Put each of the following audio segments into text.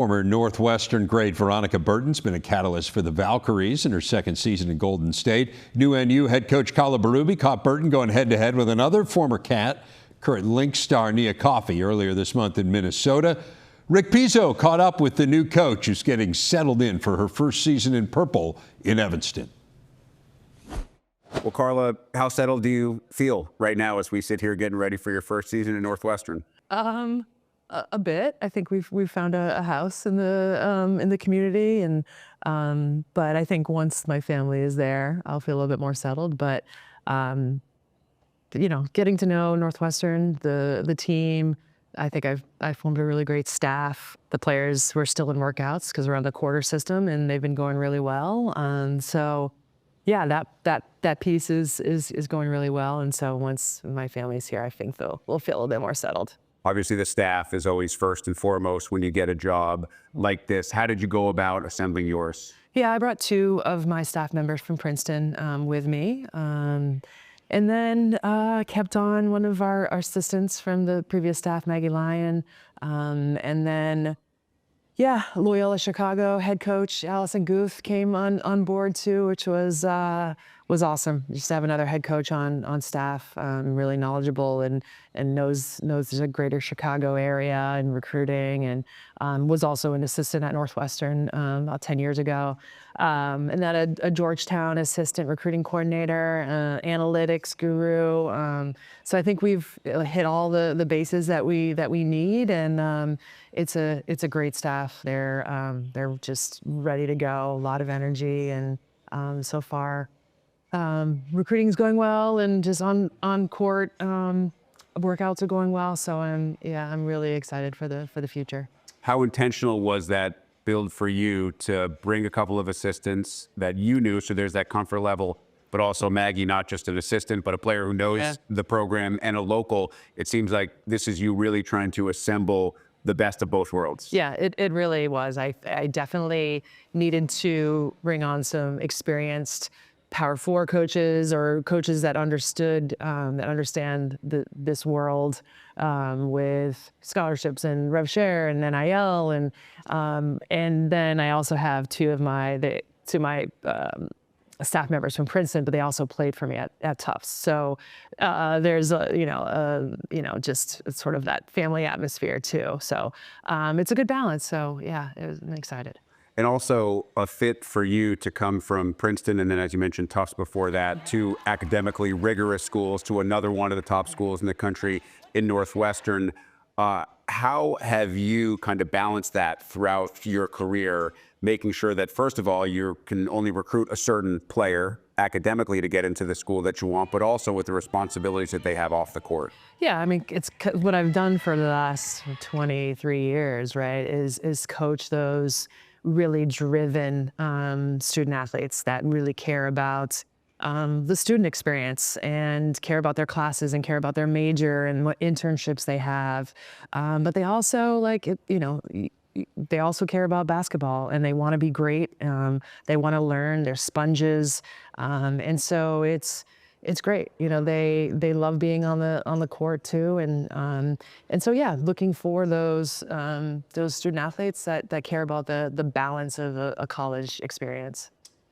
Former Northwestern great Veronica Burton's been a catalyst for the Valkyries in her second season in Golden State. New NU head coach Carla Berube caught Burton going head-to-head with another former Cat, current Lynx star Nia Coffey, earlier this month in Minnesota. Rick Pizzo caught up with the new coach who's getting settled in for her first season in purple in Evanston. Well, Carla, how settled do you feel right now as we sit here getting ready for your first season in Northwestern? A bit. I think we've found a house in the community, and but I think once my family is there, I'll feel a little bit more settled. But you know, getting to know Northwestern, the team, I think I've formed a really great staff. The players were still in workouts because we're on the quarter system, and they've been going really well. So yeah, that piece is going really well. And so once my family's here, I think we'll feel a little bit more settled. Obviously, the staff is always first and foremost when you get a job like this. How did you go about assembling yours? Yeah, I brought 2 of my staff members from Princeton with me. And then kept on one of our assistants from the previous staff, Maggie Lyon. And then, yeah, Loyola Chicago head coach Allison Guth came on board too, which was awesome. Just to have another head coach on staff, really knowledgeable and knows the greater Chicago area and recruiting, and was also an assistant at Northwestern about 10 years ago. And then a Georgetown assistant recruiting coordinator, analytics guru. So I think we've hit all the bases that we need, and it's a great staff. They're just ready to go, a lot of energy, and so far recruiting is going well, and just on court workouts are going well. So I'm really excited for the future. How intentional was that build for you to bring a couple of assistants that you knew, so there's that comfort level, but also Maggie, not just an assistant, but a player who knows the program and a local? It seems like this is you really trying to assemble the best of both worlds. Yeah, it really was. I definitely needed to bring on some experienced Power 4 coaches, or coaches that understand this world with scholarships and rev share and NIL, and then I also have two of my staff members from Princeton, but they also played for me at Tufts. So there's just sort of that family atmosphere too. So it's a good balance. So yeah, I'm excited. And also a fit for you to come from Princeton, and then, as you mentioned, Tufts before that, 2 academically rigorous schools, to another one of the top schools in the country in Northwestern. How have you kind of balanced that throughout your career, making sure that, first of all, you can only recruit a certain player academically to get into the school that you want, but also with the responsibilities that they have off the court? Yeah, I mean, it's what I've done for the last 23 years, right, is coach those really driven student athletes that really care about the student experience and care about their classes and care about their major and what internships they have. But they also they also care about basketball, and they want to be great. They want to learn. They're sponges, and so it's great. You know, they love being on the court too, and so yeah, looking for those student athletes that care about the balance of a college experience.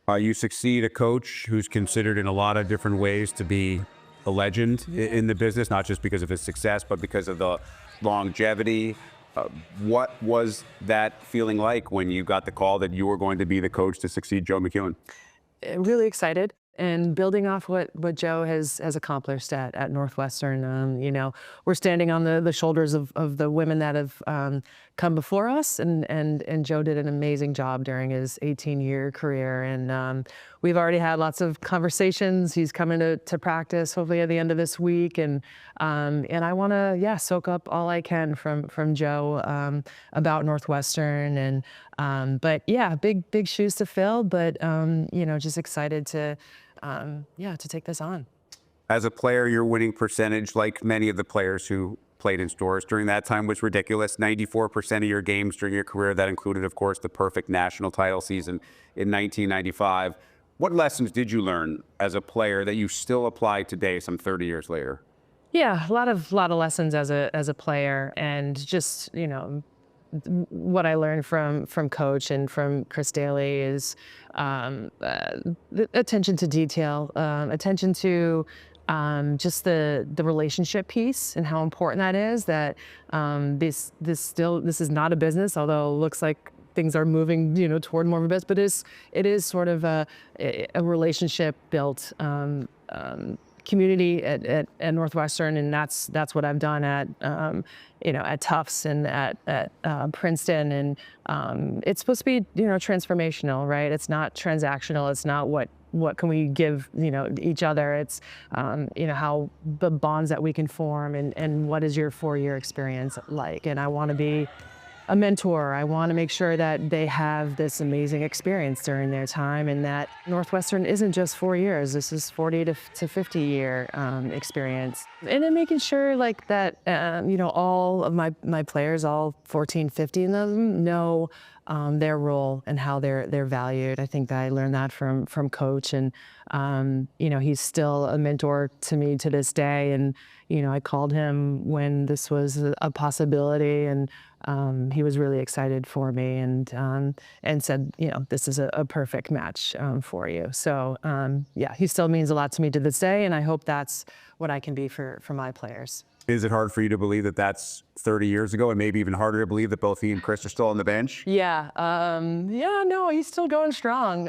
You succeed a coach who's considered in a lot of different ways to be a legend in the business, not just because of his success, but because of the longevity. What was that feeling like when you got the call that you were going to be the coach to succeed Joe McEwen? Really excited. And building off what Joe has accomplished at Northwestern, you know, we're standing on the shoulders of the women that have come before us, and Joe did an amazing job during his 18-year career, and we've already had lots of conversations. He's coming to practice hopefully at the end of this week, and I want to soak up all I can from Joe about Northwestern, and but yeah, big shoes to fill, but you know, just excited to take this on. As a player, your winning percentage, like many of the players who played in stores during that time, was ridiculous. 94% of your games during your career. That included, of course, the perfect national title season in 1995. What lessons did you learn as a player that you still apply today, some 30 years later? Yeah, a lot of lessons as a player, and just, you know, what I learned from Coach and from Chris Daly is the attention to detail, attention to just the relationship piece and how important that is. That this is not a business, although it looks like things are moving, toward more of a business. But it is sort of a relationship built community at Northwestern, and that's what I've done at Tufts and at Princeton, and it's supposed to be transformational, right? It's not transactional. It's not what can we give each other. It's how the bonds that we can form, and what is your 4-year experience like. And I want to be a mentor. I want to make sure that they have this amazing experience during their time, and that Northwestern isn't just 4 years. This is 40 to 50 year experience. And then making sure like that, all of my players, all 14, 15 of them, know their role and how they're valued. I think that I learned that from Coach, and he's still a mentor to me to this day. And I called him when this was a possibility, and he was really excited for me, and said, this is a perfect match for you. So he still means a lot to me to this day, and I hope that's what I can be for my players. Is it hard for you to believe that that's 30 years ago, and maybe even harder to believe that both he and Chris are still on the bench? Yeah. No, he's still going strong.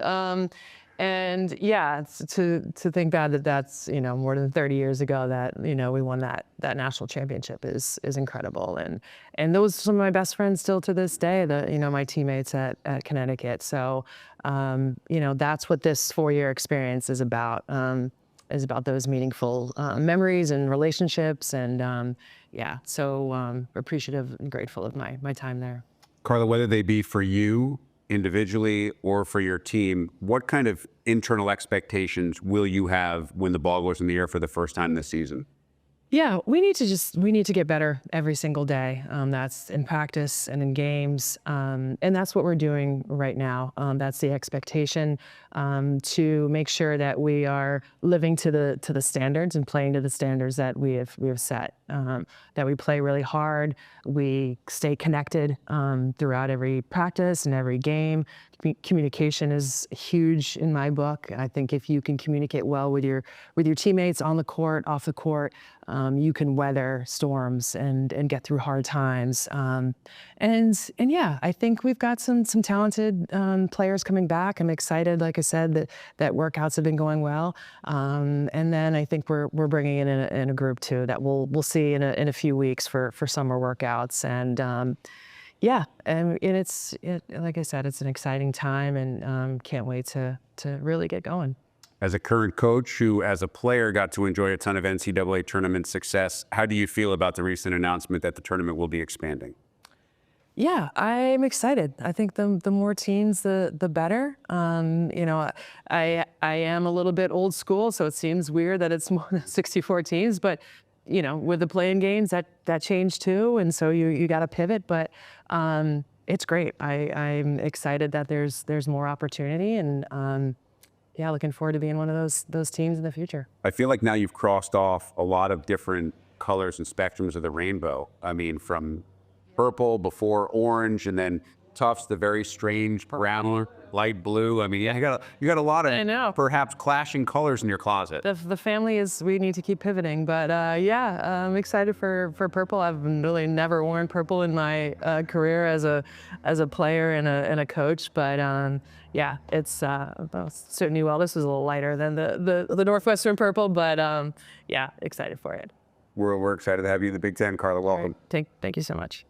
And yeah, to think back that's more than 30 years ago that we won that national championship is incredible. And those are some of my best friends still to this day. My teammates at Connecticut. So that's what this 4-year experience is about. Is about those meaningful memories and relationships, and so appreciative and grateful of my time there. Carla, whether they be for you individually or for your team, what kind of internal expectations will you have when the ball goes in the air for the first time this season? Yeah, we need to get better every single day. That's in practice and in games, and that's what we're doing right now. That's the expectation, to make sure that we are living to the standards and playing to the standards that we have set. That we play really hard, we stay connected throughout every practice and every game. Communication is huge in my book. I think if you can communicate well with your teammates on the court, off the court, you can weather storms and get through hard times. And yeah, I think we've got some talented players coming back. I'm excited, like I said, that workouts have been going well. And then I think we're bringing in a group too that we'll see in a few weeks for summer workouts. And yeah, and it's like I said, it's an exciting time, and can't wait to really get going. As a current coach who, as a player, got to enjoy a ton of NCAA tournament success, how do you feel about the recent announcement that the tournament will be expanding? Yeah, I'm excited. I think the more teams, the better. I am a little bit old school, so it seems weird that it's more than 64 teams, but with the playing games, that changed too, and so you got to pivot. But it's great. I'm excited that there's more opportunity, and looking forward to being one of those teams in the future. I feel like now you've crossed off a lot of different colors and spectrums of the rainbow. I mean, from purple before orange, and then Tufts, the very strange brown, light blue. I mean, you got a lot of perhaps clashing colors in your closet. The family we need to keep pivoting, but I'm excited for purple. I've really never worn purple in my career as a player and a coach, but it's suiting you well. This was a little lighter than the Northwestern purple, but excited for it. We're excited to have you in the Big Ten, Carla. Welcome. Thank you so much.